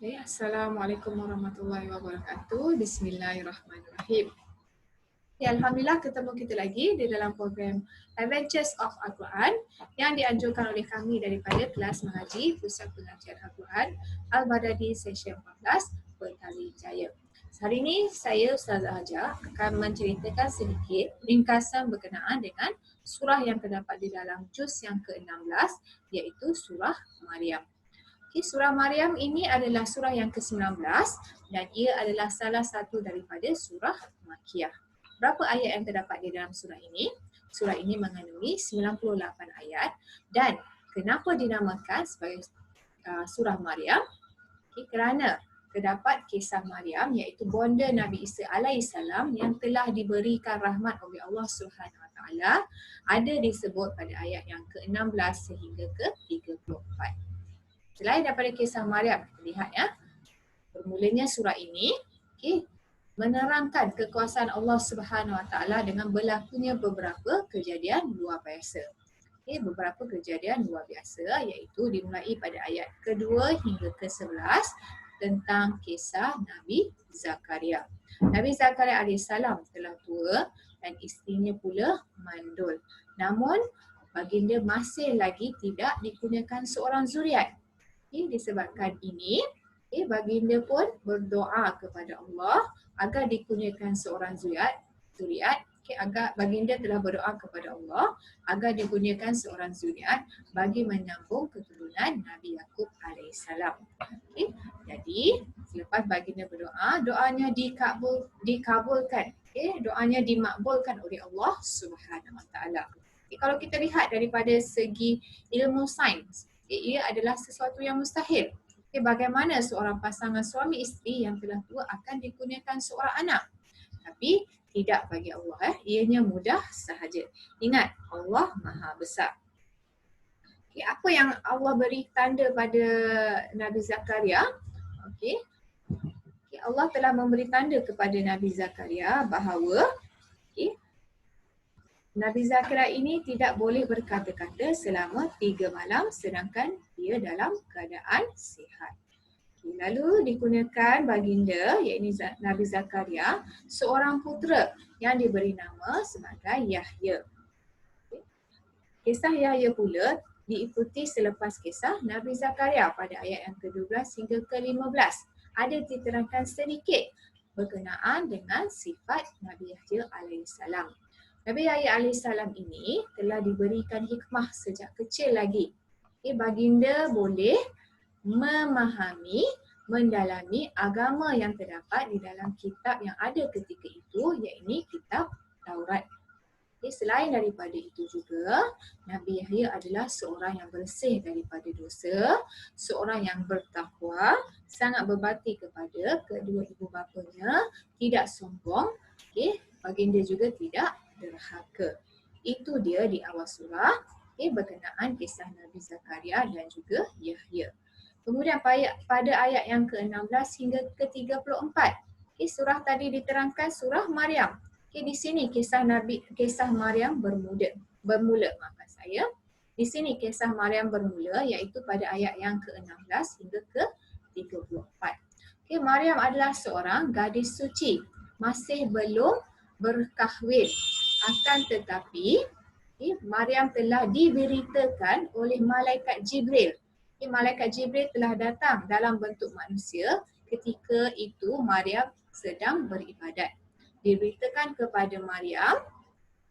Okay, Assalamualaikum warahmatullahi wabarakatuh. Bismillahirrahmanirrahim. Okay, Alhamdulillah ketemu kita lagi di dalam program Adventures of Al-Quran yang dianjurkan oleh kami daripada kelas mengaji Pusat Pengajian Al-Quran Al-Badadi Session 14 Peltali Jaya. Hari ini saya Ustazah Haja akan menceritakan sedikit ringkasan berkenaan dengan surah yang terdapat di dalam juz yang ke-16 iaitu surah Maryam. Okay, surah Maryam ini adalah surah yang ke-19 dan ia adalah salah satu daripada surah Makkiyah. Berapa ayat yang terdapat di dalam surah ini? Surah ini mengandungi 98 ayat dan kenapa dinamakan sebagai surah Maryam? Okay, kerana terdapat kisah Maryam iaitu bonda Nabi Isa alaihissalam yang telah diberikan rahmat oleh Allah Subhanahu Wa Taala ada disebut pada ayat yang ke-16 sehingga ke-34. Selain daripada kisah Maryam, kita lihat ya, bermulanya surah ini menerangkan kekuasaan Allah Subhanahu Wa Taala dengan berlakunya beberapa kejadian luar biasa. Beberapa kejadian luar biasa iaitu dimulai pada ayat kedua hingga ke-11 tentang kisah Nabi Zakaria. Nabi Zakaria alaihissalam telah tua dan isterinya pula mandul. Namun baginda masih lagi tidak dikurniakan seorang zuriat. Disebabkan ini, baginda pun berdoa kepada Allah agar dikurniakan seorang zuriat. Agar baginda telah berdoa kepada Allah agar dikurniakan seorang zuriat bagi menyambung keturunan Nabi Yaqub alaihissalam. Jadi selepas baginda berdoa, doanya dikabulkan. Doanya dimakbulkan oleh Allah Subhanahu Wa Taala. Kalau kita lihat daripada segi ilmu sains, ia adalah sesuatu yang mustahil. Bagaimana seorang pasangan suami isteri yang telah tua akan dikurniakan seorang anak? Tapi tidak bagi Allah, ianya mudah sahaja. Ingat, Allah Maha Besar. Apa yang Allah beri tanda pada Nabi Zakaria? Allah telah memberi tanda kepada Nabi Zakaria bahawa Nabi Zakaria ini tidak boleh berkata-kata selama 3 malam sedangkan dia dalam keadaan sihat. Lalu dikurniakan baginda iaitu Nabi Zakaria seorang putera yang diberi nama sebagai Yahya. Kisah Yahya pula diikuti selepas kisah Nabi Zakaria pada ayat yang ke-12 hingga ke-15. Ada diterangkan sedikit berkenaan dengan sifat Nabi Yahya alaihissalam. Nabi Yahya alaihissalam ini telah diberikan hikmah sejak kecil lagi. Baginda boleh memahami, mendalami agama yang terdapat di dalam kitab yang ada ketika itu iaitu kitab Taurat. Selain daripada itu juga, Nabi Yahya adalah seorang yang bersih daripada dosa, seorang yang bertakwa, sangat berbakti kepada kedua ibu bapanya, tidak sombong, baginda juga tidak derhaka. Itu dia di awal surah berkenaan kisah Nabi Zakaria dan juga Yahya. Kemudian pada ayat yang ke-16 hingga ke-34, surah tadi diterangkan surah Maryam. Di sini kisah Maryam bermula. Di sini kisah Maryam bermula iaitu pada ayat yang ke-16 hingga ke-34. Maryam adalah seorang gadis suci, masih belum berkahwin. Akan tetapi Maryam telah diberitakan oleh malaikat Jibril. Malaikat Jibril telah datang dalam bentuk manusia ketika itu Maryam sedang beribadat. Diberitakan kepada Maryam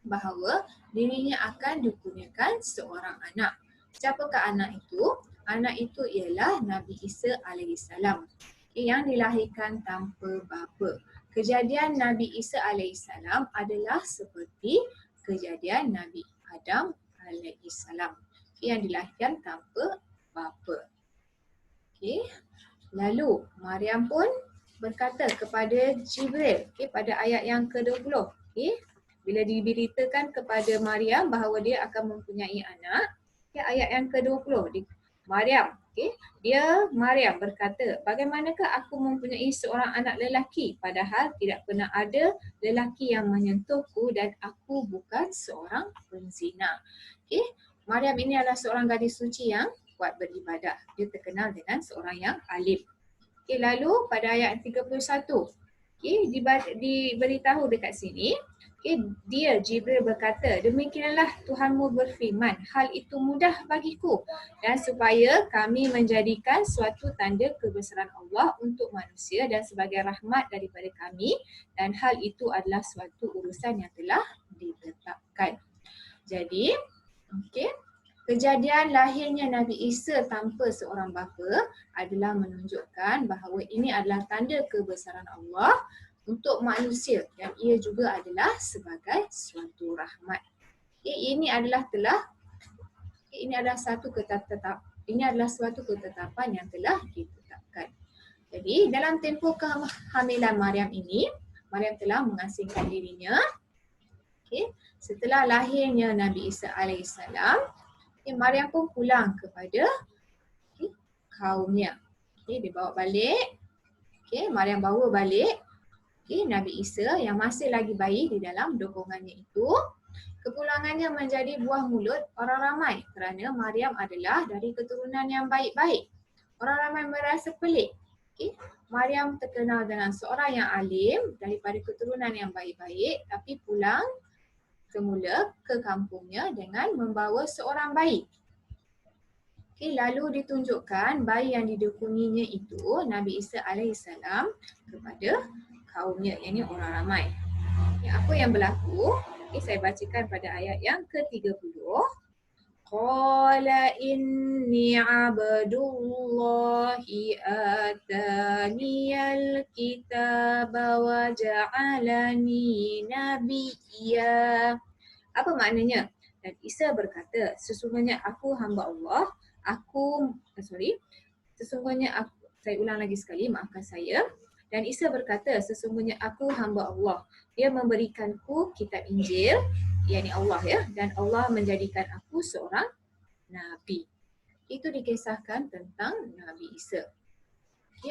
bahawa dirinya akan dikurniakan seorang anak. Siapakah anak itu? Anak itu ialah Nabi Isa alaihissalam yang dilahirkan tanpa bapa. Kejadian Nabi Isa alaihissalam adalah seperti kejadian Nabi Adam alaihissalam yang dilahirkan tanpa bapa. Lalu Maryam pun berkata kepada Jibril pada ayat yang ke-20. Bila diberitakan kepada Maryam bahawa dia akan mempunyai anak, ayat yang ke-20. Maryam berkata, bagaimanakah aku mempunyai seorang anak lelaki padahal tidak pernah ada lelaki yang menyentuhku dan aku bukan seorang penzina. Maryam ini adalah seorang gadis suci yang kuat beribadah. Dia terkenal dengan seorang yang alim. Okay, lalu pada ayat 31, okay, diberitahu dekat sini, okay, dia Jibril berkata, demikianlah Tuhanmu berfirman, hal itu mudah bagiku dan supaya kami menjadikan suatu tanda kebesaran Allah untuk manusia dan sebagai rahmat daripada kami, dan hal itu adalah suatu urusan yang telah ditetapkan. Jadi, okay, kejadian lahirnya Nabi Isa tanpa seorang bapa adalah menunjukkan bahawa ini adalah tanda kebesaran Allah untuk manusia dan ia juga adalah sebagai suatu rahmat. Ini adalah suatu ketetapan yang telah ditetapkan. Jadi dalam tempoh kehamilan Maryam ini, Maryam telah mengasingkan dirinya. Okay. Setelah lahirnya Nabi Isa alaihissalam, Maryam pun pulang kepada kaumnya. Dia bawa balik. Maryam bawa balik Nabi Isa yang masih lagi bayi di dalam dokongannya itu. Kepulangannya menjadi buah mulut orang ramai kerana Maryam adalah dari keturunan yang baik-baik. Orang ramai merasa pelik. Maryam terkenal dengan seorang yang alim daripada keturunan yang baik-baik, tapi pulang semula ke kampungnya dengan membawa seorang bayi. Lalu ditunjukkan bayi yang didukunginya itu Nabi Isa alaihissalam kepada kaumnya, iaitu orang ramai. Apa yang berlaku? Saya bacakan pada ayat yang ke-30. Qala inni abdullahi ataniyal kitaba wa ja'alani nabiyya. Apa maknanya? Dan Isa berkata, sesungguhnya aku hamba Allah. Saya ulang lagi sekali, maafkan saya. Dan Isa berkata, sesungguhnya aku hamba Allah. Dia memberikanku kitab Injil, yakni Allah ya, dan Allah menjadikan aku seorang Nabi. Itu dikisahkan tentang Nabi Isa.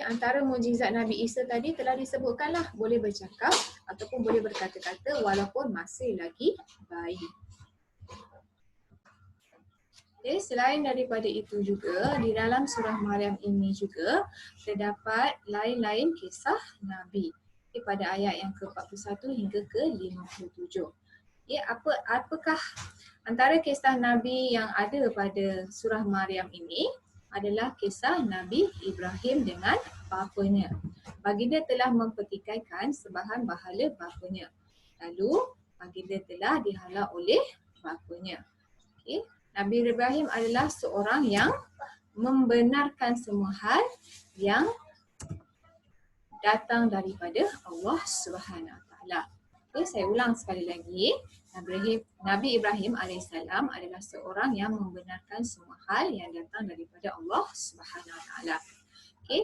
Antara mukjizat Nabi Isa tadi telah disebutkanlah, boleh bercakap ataupun boleh berkata-kata walaupun masih lagi bayi. Selain daripada itu juga, di dalam surah Maryam ini juga terdapat lain-lain kisah Nabi. Pada ayat yang ke-41 hingga ke-57. Apakah antara kisah Nabi yang ada pada surah Maryam ini adalah kisah Nabi Ibrahim dengan bapanya. Baginda telah mempertikaikan sembahan berhala bapanya. Lalu baginda telah dihalau oleh bapanya. Nabi Ibrahim adalah seorang yang membenarkan semua hal yang datang daripada Allah Subhanahu Wa Taala. Saya ulang sekali lagi. Nabi Ibrahim alaihissalam adalah seorang yang membenarkan semua hal yang datang daripada Allah Subhanahu Wa Taala.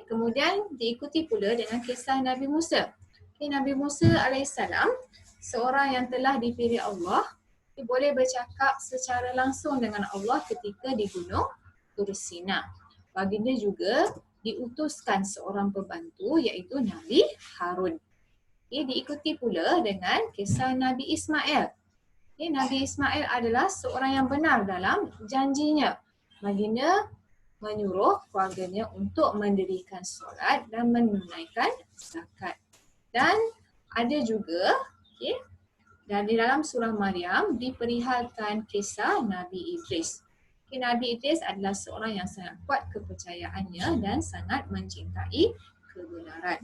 Kemudian diikuti pula dengan kisah Nabi Musa. Nabi Musa alaihissalam seorang yang telah dipilih Allah, boleh bercakap secara langsung dengan Allah ketika di Gunung Tur Sina. Baginda juga diutuskan seorang pembantu iaitu Nabi Harun. Diikuti pula dengan kisah Nabi Ismail. Nabi Ismail adalah seorang yang benar dalam janjinya. Baginda menyuruh keluarganya untuk mendirikan solat dan menunaikan zakat. Dan ada juga, dan di dalam surah Maryam diperihalkan kisah Nabi Idris. Nabi Idris adalah seorang yang sangat kuat kepercayaannya dan sangat mencintai kebenaran.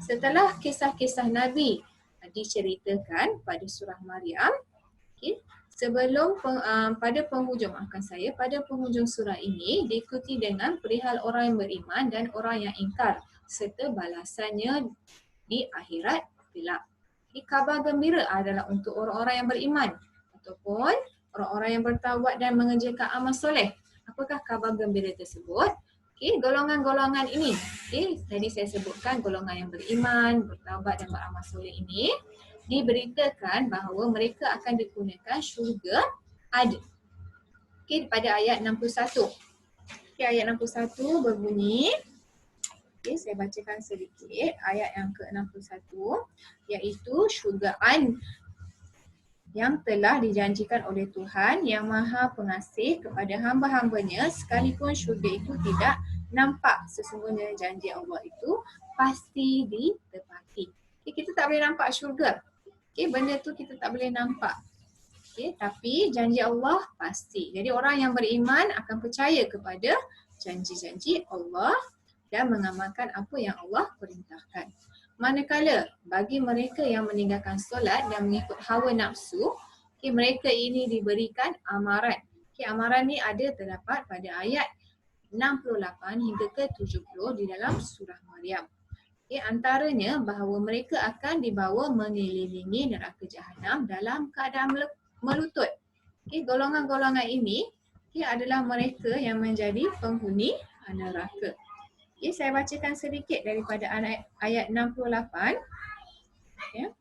Setelah kisah-kisah Nabi diceritakan pada surah Maryam, pada penghujung surah ini diikuti dengan perihal orang yang beriman dan orang yang ingkar serta balasannya di akhirat kelak. Kabar gembira adalah untuk orang-orang yang beriman ataupun orang-orang yang bertaubat dan mengerjakan amal soleh. Apakah kabar gembira tersebut? Golongan-golongan ini, tadi saya sebutkan golongan yang beriman, bertaubat dan beramal soleh ini diberitakan bahawa mereka akan dikurniakan syurga ada. Pada ayat 61. Ayat 61 berbunyi, saya bacakan sedikit ayat yang ke-61, iaitu syurgaan yang telah dijanjikan oleh Tuhan yang Maha Pengasih kepada hamba-hambanya sekalipun syurga itu tidak nampak sesungguhnya janji Allah itu pasti ditepati. Okay, kita tak boleh nampak syurga. Okay, benda tu kita tak boleh nampak. Okay, tapi janji Allah pasti. Jadi orang yang beriman akan percaya kepada janji-janji Allah dan mengamalkan apa yang Allah perintahkan. Manakala bagi mereka yang meninggalkan solat dan mengikut hawa nafsu, okay, mereka ini diberikan amaran. Okay, amaran ni ada terdapat pada ayat 68 hingga ke 70 di dalam surah Maryam. Okay, antaranya bahawa mereka akan dibawa mengelilingi neraka jahanam dalam keadaan melutut. Okay, golongan-golongan ini adalah mereka yang menjadi penghuni neraka. Okay, saya bacakan sedikit daripada ayat 68. Okay.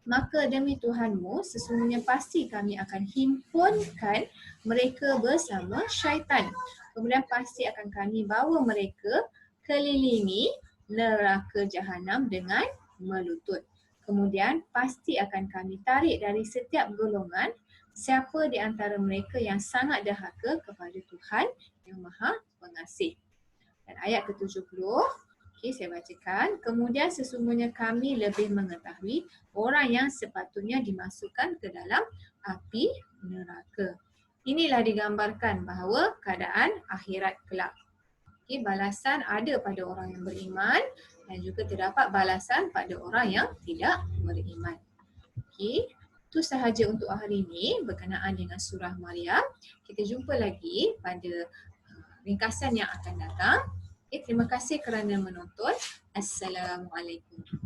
Maka demi Tuhanmu, sesungguhnya pasti kami akan himpunkan mereka bersama syaitan. Kemudian pasti akan kami bawa mereka kelilingi neraka jahanam dengan melutut. Kemudian pasti akan kami tarik dari setiap golongan siapa di antara mereka yang sangat dahaka kepada Tuhan yang Maha Pengasih. Dan ayat ke-70, okay, saya bacakan. Kemudian sesungguhnya kami lebih mengetahui orang yang sepatutnya dimasukkan ke dalam api neraka. Inilah digambarkan bahawa keadaan akhirat kelak. Okay, balasan ada pada orang yang beriman dan juga terdapat balasan pada orang yang tidak beriman. Okay, itu sahaja untuk hari ini berkenaan dengan surah Maryam. Kita jumpa lagi pada ringkasan yang akan datang. Okay, terima kasih kerana menonton. Assalamualaikum.